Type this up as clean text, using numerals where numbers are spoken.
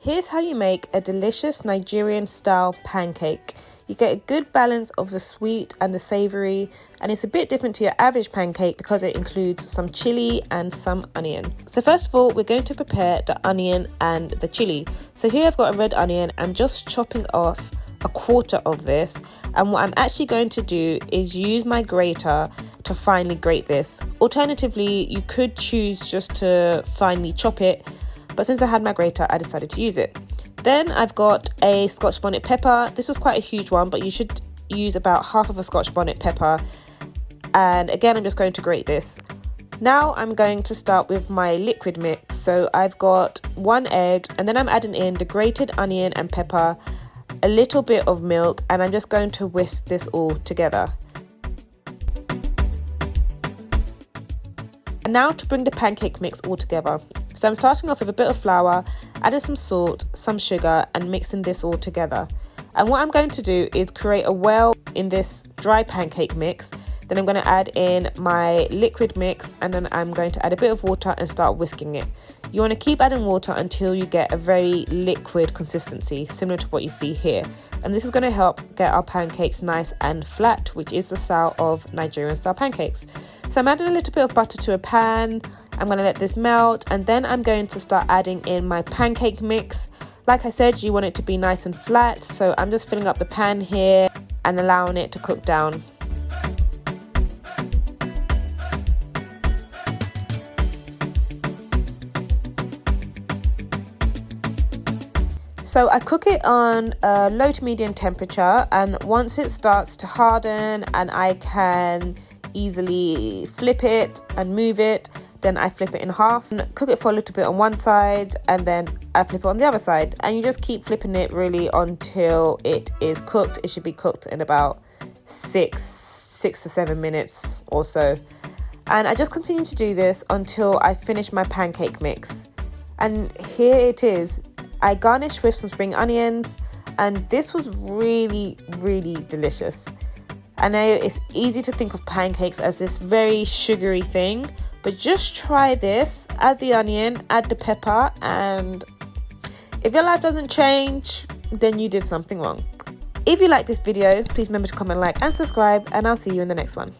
Here's how you make a delicious Nigerian style pancake. You get a good balance of the sweet and the savoury, and it's a bit different to your average pancake because it includes some chili and some onion. So first of all, we're going to prepare the onion and the chili. So here I've got a red onion. I'm just chopping off a quarter of this, and what I'm actually going to do is use my grater to finely grate this. Alternatively, you could choose just to finely chop it, but since I had my grater, I decided to use it. Then I've got a Scotch bonnet pepper. This was quite a huge one, but you should use about half of a Scotch bonnet pepper. And again, I'm just going to grate this. Now I'm going to start with my liquid mix. So I've got 1 egg, and then I'm adding in the grated onion and pepper, a little bit of milk, and I'm just going to whisk this all together. And now to bring the pancake mix all together. So I'm starting off with a bit of flour, adding some salt, some sugar, and mixing this all together. And what I'm going to do is create a well in this dry pancake mix. Then I'm going to add in my liquid mix, and then I'm going to add a bit of water and start whisking it. You want to keep adding water until you get a very liquid consistency, similar to what you see here. And this is going to help get our pancakes nice and flat, which is the style of Nigerian style pancakes. So I'm adding a little bit of butter to a pan. I'm going to let this melt, and then I'm going to start adding in my pancake mix. Like I said, you want it to be nice and flat, so I'm just filling up the pan here and allowing it to cook down. So I cook it on a low to medium temperature, and once it starts to harden and I can easily flip it and move it, then I flip it in half and cook it for a little bit on one side, and then I flip it on the other side, and you just keep flipping it really until it is cooked. It should be cooked in about 6 to 7 minutes or so, and I just continue to do this until I finish my pancake mix. And here it is. I garnished with some spring onions, and this was really delicious. I know it's easy to think of pancakes as this very sugary thing, but just try this. Add the onion, add the pepper, and if your life doesn't change, then you did something wrong. If you like this video, please remember to comment, like, and subscribe, and I'll see you in the next one.